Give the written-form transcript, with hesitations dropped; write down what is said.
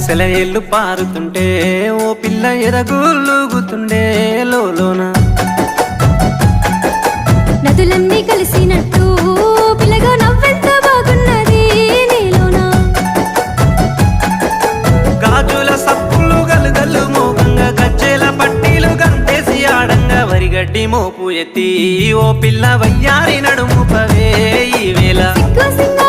సెలయేళ్ళు పారుతుంటే ఓ పిల్ల ఎరగులుగుతుండే లోన నదులన్నీ కలిసినట్టు పిల్లగా నవ్వెంత బాగున్నది నీలోన గాజుల సప్పులు గలుగల్లు మోగంగా గజ్జెల పట్టీలు గంటేసి ఆడంగా వరిగడ్డి మోపు ఎత్తి ఓ పిల్ల వయ్యారి నడుము పవే ఈ వేళ సిగ్గు సింగ